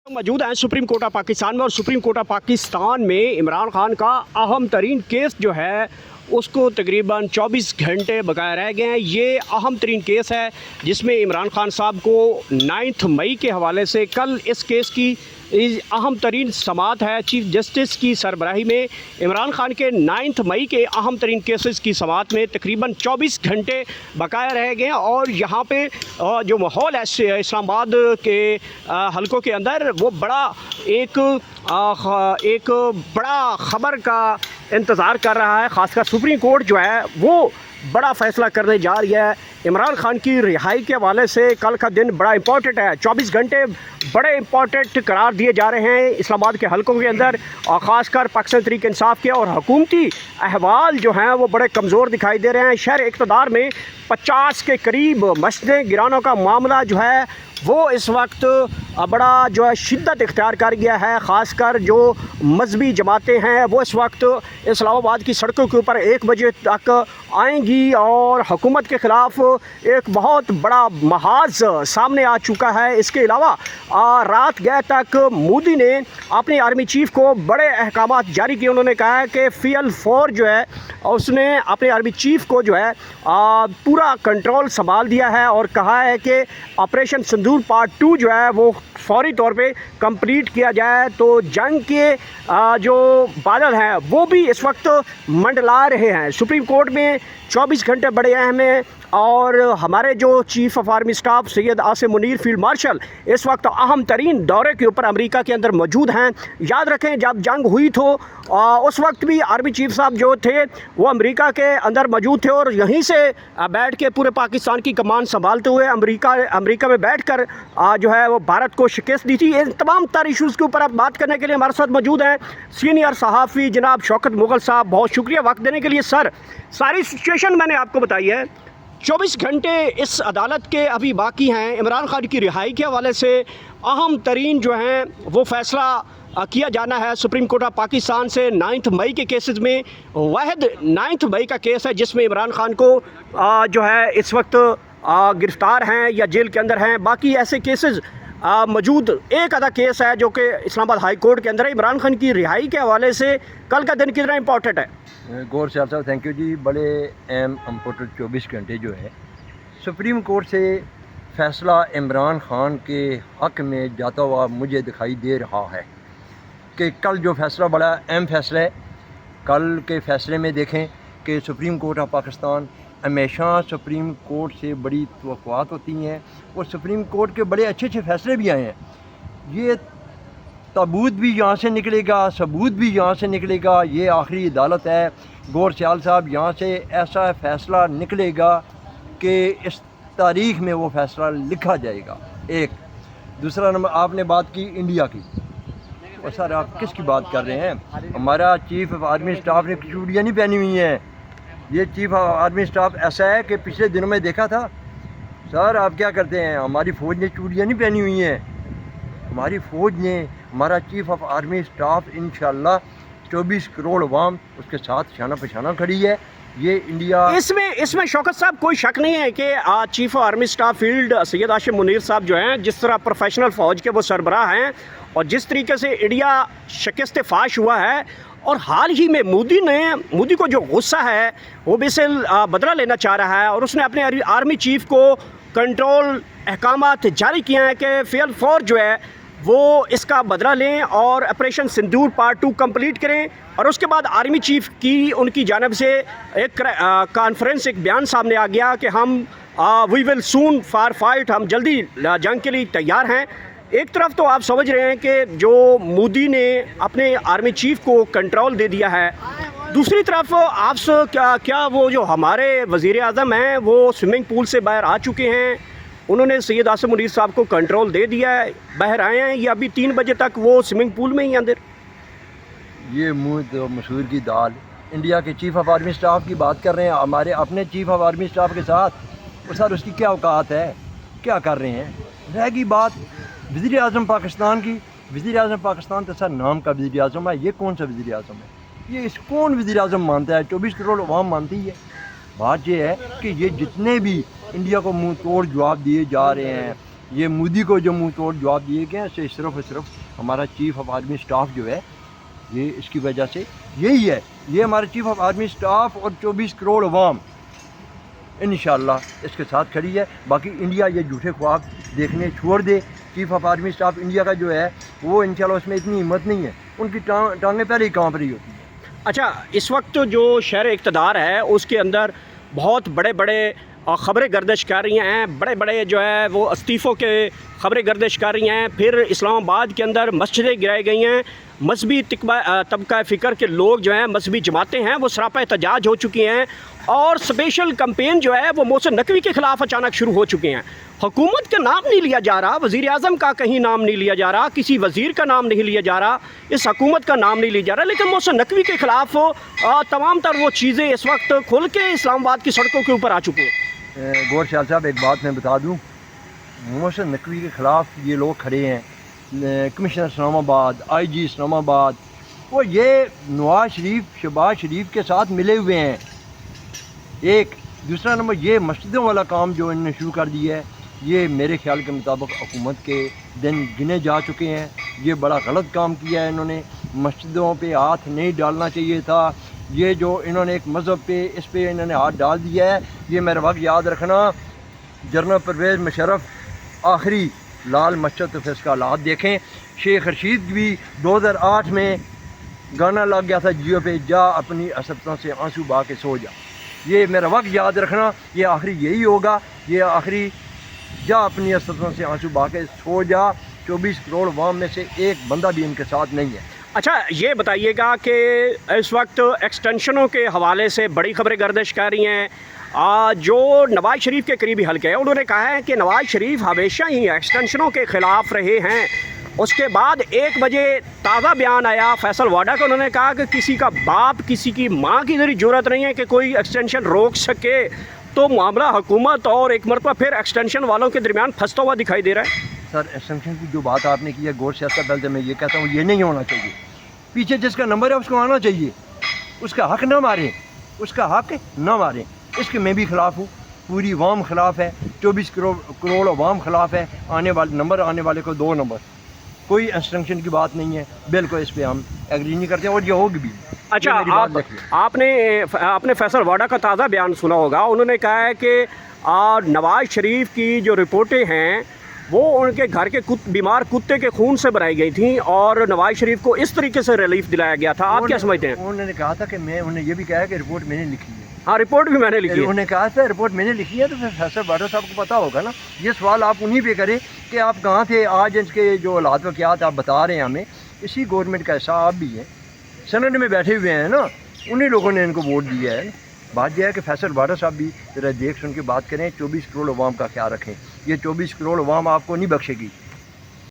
मौजूद हैं supreme court of Pakistan में, और सुप्रीम कोर्ट ऑफ पाकिस्तान में इमरान खान का अहम तरीन केस जो है उसको तकरीबन 24 घंटे बकाया रह गए हैं। ये अहम तरीन केस है जिसमें इमरान खान साहब को 9 मई के हवाले से कल इस केस की अहम तरीन समाअत है। चीफ जस्टिस की सरबराही में इमरान खान के 9 मई के अहम तरीन केसेस की समाअत में तकरीबन 24 घंटे बकाया रह गए हैं। और यहाँ पे जो माहौल है इस्लामाबाद के हलकों के अंदर वो बड़ा एक बड़ा ख़बर का इंतज़ार कर रहा है। ख़ासकर सुप्रीम कोर्ट जो है वो बड़ा फ़ैसला करने जा रही है। इमरान खान की रिहाई के हवाले से कल का दिन बड़ा इंपॉर्टेंट है। 24 घंटे बड़े इंपॉर्टेंट करार दिए जा रहे हैं इस्लामाबाद के हलकों के अंदर, और ख़ासकर पाकिस्तान तहरीक इंसाफ के और हुकूमती अहवाल जो हैं वो बड़े कमज़ोर दिखाई दे रहे हैं। शहर इक़्तिदार में 50 के करीब मस्जिदें गिरानों का मामला जो है वो इस वक्त बड़ा जो है शिद्दत इख्तियार कर गया है। ख़ासकर जो मजहबी जमातें हैं वो इस वक्त इस्लामाबाद की सड़कों के ऊपर 1 बजे तक आएंगी, और हुकूमत के ख़िलाफ़ एक बहुत बड़ा महाज सामने आ चुका है। इसके अलावा रात गए तक मोदी ने अपनी आर्मी चीफ़ को बड़े अहकामात जारी किए। उन्होंने कहा है कि PL4 जो है उसने अपने आर्मी चीफ़ को जो है पूरा कंट्रोल संभाल दिया है, और कहा है कि ऑपरेशन सिंदूर पार्ट 2 जो है वो फौरी तौर पे कंप्लीट किया जाए। तो जंग के जो बादल हैं वो भी इस वक्त मंडला रहे हैं। सुप्रीम कोर्ट में 24 घंटे बड़े अहम हैं, और हमारे जो chief of army staff Syed Asim Munir field marshal इस वक्त अहम तरीन दौरे के ऊपर अमेरिका के अंदर मौजूद हैं। याद रखें जब जंग हुई तो उस वक्त भी आर्मी चीफ साहब जो थे वो अमेरिका के अंदर मौजूद थे, और यहीं से बैठ के पूरे पाकिस्तान की कमान संभालते हुए अमेरिका में बैठ कर जो है वो भारत को शिकस्त दी थी। इन तमाम तर इशूज़ के ऊपर आप बात करने के लिए हमारे साथ मौजूद हैं सीनियर सहाफ़ी जनाब शौकत मुग़ल साहब। बहुत शुक्रिया वक्त देने के लिए। सर, सारी सिचुएशन मैंने आपको बताई है। 24 घंटे इस अदालत के अभी बाकी हैं। इमरान खान की रिहाई के हवाले से अहम तरीन जो हैं वो फ़ैसला किया जाना है सुप्रीम कोर्ट ऑफ पाकिस्तान से 9 मई के केसेस में। वाहिद 9 मई का केस है जिसमें इमरान खान को जो है इस वक्त गिरफ़्तार हैं या जेल के अंदर हैं। बाकी ऐसे केसेस मौजूद एक आधा केस है जो कि इस्लामाबाद हाई कोर्ट के अंदर है। इमरान खान की रिहाई के हवाले से कल का दिन कितना इंपॉर्टेंट है? गौर साहब थैंक यू जी। बड़े अहम इम्पोर्टेंट 24 घंटे जो है सुप्रीम कोर्ट से फ़ैसला इमरान खान के हक़ में जाता हुआ मुझे दिखाई दे रहा है कि कल जो फ़ैसला बड़ा अहम फ़ैसला है। कल के फ़ैसले में देखें कि सुप्रीम कोर्ट ऑफ पाकिस्तान हमेशा सुप्रीम कोर्ट से बड़ी तवक्कुआत होती हैं, और सुप्रीम कोर्ट के बड़े अच्छे अच्छे फ़ैसले भी आए हैं। ये ताबूत भी यहाँ से निकलेगा, सबूत भी यहाँ से निकलेगा। ये आखिरी अदालत है। गौर सियाल साहब, यहाँ से ऐसा फ़ैसला निकलेगा कि इस तारीख़ में वो फ़ैसला लिखा जाएगा। एक दूसरा नंबर, आपने बात की इंडिया की, और सर आप किसकी बात कर रहे हैं? हमारा चीफ़ ऑफ आर्मी स्टाफ ने चूड़ियाँ नहीं पहनी हुई हैं। ये चीफ़ ऑफ आर्मी स्टाफ ऐसा है कि पिछले दिनों में देखा था। सर आप क्या करते हैं? हमारी फ़ौज ने चूड़ियाँ नहीं पहनी हुई हैं। हमारी फ़ौज ने, हमारा चीफ़ ऑफ आर्मी स्टाफ इंशाल्लाह 24 करोड़ अवाम उसके साथ शाना पशाना खड़ी है। ये इंडिया इसमें शौकत साहब कोई शक नहीं है कि chief of army staff field Syed Asim Munir साहब जो हैं, जिस तरह प्रोफेशनल फ़ौज के वो सरबराह हैं, और जिस तरीके से इंडिया शिकस्त फाश हुआ है, और हाल ही में मोदी को जो गुस्सा है वो बेसिल बदला लेना चाह रहा है, और उसने अपने आर्मी चीफ़ को कंट्रोल अहकामात जारी किए हैं कि PL4 जो है वो इसका बदला लें और ऑपरेशन सिंदूर पार्ट 2 कंप्लीट करें। और उसके बाद आर्मी चीफ़ की उनकी जानब से एक कॉन्फ्रेंस, एक बयान सामने आ गया कि हम we will soon for fight, हम जल्दी जंग के लिए तैयार हैं। एक तरफ तो आप समझ रहे हैं कि जो मोदी ने अपने आर्मी चीफ़ को कंट्रोल दे दिया है, दूसरी तरफ आप क्या वो जो हमारे वज़ीर आज़म हैं वो स्विमिंग पूल से बाहर आ चुके हैं? उन्होंने सैयद आसिम मुनीर साहब को कंट्रोल दे दिया है, बाहर आए हैं, या अभी 3 बजे तक वो स्विमिंग पूल में ही अंदर? ये मुँह तो मसूर की दाल। इंडिया के चीफ़ ऑफ आर्मी स्टाफ की बात कर रहे हैं, हमारे अपने चीफ़ ऑफ आर्मी स्टाफ के साथ। और सर उसकी क्या औकात है? क्या कर रहे हैं? रह गई बात वज़ीर आज़म पाकिस्तान की। वज़ीर आज़म पाकिस्तान तो सर नाम का वज़ीर आज़म है। ये कौन सा वज़ीर आज़म है? ये इस कौन वज़ीर आज़म मानता है? 24 करोड़ अवाम मानती है। बात ये है कि ये जितने भी इंडिया को मुंह तोड़ जवाब दिए जा रहे हैं, یہ مودی کو جو منہ توڑ جواب دیے گئے ہیں اسے صرف اور صرف ہمارا چیف آف آرمی اسٹاف جو ہے یہ اس کی وجہ سے یہی ہے. یہ ہمارا چیف آف آرمی اسٹاف اور 24 کروڑ عوام انشاءاللہ اس کے ساتھ کھڑی ہے. باقی انڈیا یہ جھوٹے خواب دیکھنے چھوڑ دے. Chief of army staff India کا جو ہے وہ انشاءاللہ اس میں اتنی ہمت نہیں ہے, ان کی ٹانگیں پہلے ہی کانپ رہی ہوتی ہیں. اچھا, اس وقت جو شہر اقتدار ہے اس کے اندر بہت بڑے بڑے خبریں گردش کر رہی ہیں, بڑے بڑے جو ہے وہ استعفوں کے خبریں گردش کر رہی ہیں. پھر اسلام آباد کے اندر مسجدیں گرائی گئی ہیں, مذہبی طبقہ فکر کے لوگ جو ہیں, مذہبی جماعتیں ہیں, وہ سراپا احتجاج ہو چکی ہیں, اور اسپیشل کمپین جو ہے وہ محسن نقوی کے خلاف اچانک شروع ہو چکے ہیں. حکومت کا نام نہیں لیا جا رہا, وزیر اعظم کا کہیں نام نہیں لیا جا رہا, کسی وزیر کا نام نہیں لیا جا رہا, اس حکومت کا نام نہیں لیا جا رہا, لیکن محسن نقوی کے خلاف تمام تر وہ چیزیں اس وقت کھل کے اسلام آباد کی سڑکوں کے اوپر آ چکے ہیں. گور شال صاحب ایک بات میں بتا دوں, محسن نقوی کے خلاف یہ لوگ کھڑے ہیں, کمشنر اسلام آباد, آئی جی اسلام آباد, وہ یہ نواز شریف شہباز شریف کے ساتھ ملے ہوئے ہیں. ایک دوسرا نمبر, یہ مسجدوں والا کام جو انہوں نے شروع کر دیا ہے, یہ میرے خیال کے مطابق حکومت کے دن گنے جا چکے ہیں. یہ بڑا غلط کام کیا ہے انہوں نے, مسجدوں پہ ہاتھ نہیں ڈالنا چاہیے تھا. یہ جو انہوں نے ایک مذہب پہ اس پہ انہوں نے ہاتھ ڈال دیا ہے, یہ میرا وقت یاد رکھنا. جنرل پرویز مشرف آخری لال مسجد تو اس کا حالات دیکھیں. شیخ رشید بھی 2008 میں گانا لگ گیا تھا جیو پہ, جا اپنی اسبتوں سے آنسو بہا کے سو جا. یہ میرا وقت یاد رکھنا, یہ آخری یہی ہوگا, یہ آخری جا اپنی اسبتوں سے آنسو بہا کے سو جا. 24 کروڑ عوام میں سے ایک بندہ بھی ان کے ساتھ نہیں ہے. اچھا, یہ بتائیے گا کہ اس وقت ایکسٹینشنوں کے حوالے سے بڑی خبریں گردش کر رہی ہیں. جو نواز شریف کے قریبی حلقے ہیں انہوں نے کہا ہے کہ نواز شریف ہمیشہ ہی ایکسٹینشنوں کے خلاف رہے ہیں. اس کے بعد 1 بجے تازہ بیان آیا فیصل واڈا کا, انہوں نے کہا کہ کسی کا باپ کسی کی ماں کی ذریعے ضرورت نہیں ہے کہ کوئی ایکسٹینشن روک سکے. تو معاملہ حکومت اور ایک مرتبہ پھر ایکسٹینشن والوں کے درمیان پھنستا ہوا دکھائی دے رہا ہے. سر, ایکسٹینشن کی جو بات آپ نے کی ہے گور سیاست پہلے میں یہ کہتا ہوں یہ نہیں ہونا چاہیے. پیچھے جس کا نمبر ہے اس کو آنا چاہیے, اس کا حق نہ ماریں, اس کا حق نہ ماریں. اس کے میں بھی خلاف ہوں, پوری عوام خلاف ہے, 24 کروڑ عوام خلاف ہے. آنے والے کو 2 نمبر, کوئی ایکسٹینشن کی بات نہیں ہے. بالکل اس پہ ہم ایگری نہیں کرتے اور یہ ہوگی بھی. اچھا, آپ نے فیصل واڈا کا تازہ بیان سنا ہوگا. انہوں نے کہا ہے کہ نواز شریف کی جو رپورٹیں ہیں وہ ان کے گھر کے بیمار کتے کے خون سے بنائی گئی تھیں, اور نواز شریف کو اس طریقے سے ریلیف دلایا گیا تھا. آپ کیا سمجھتے ہیں؟ انہوں نے کہا تھا کہ انہوں نے یہ بھی کہا ہے کہ رپورٹ میں نے لکھی ہے. ہاں, رپورٹ بھی میں نے لکھی ہے. انہوں نے کہا تھا رپورٹ میں نے لکھی ہے, تو پھر فیصل واڈا صاحب کو پتہ ہوگا نا. یہ سوال آپ انہیں پہ کریں کہ آپ کہاں تھے آج, ان کے جو حالات واقعات آپ بتا رہے ہیں ہمیں, اسی گورنمنٹ کا حصہ آپ بھی ہیں, سینٹ میں بیٹھے ہوئے ہیں نا, انہی لوگوں نے ان کو ووٹ دیا ہے. بات یہ ہے کہ فیصل واڈا صاحب بھی ذرا دیکھ سن کے بات کریں, 24 کروڑ عوام کا خیال رکھیں. یہ 24 کروڑ عوام آپ کو نہیں بخشے گی.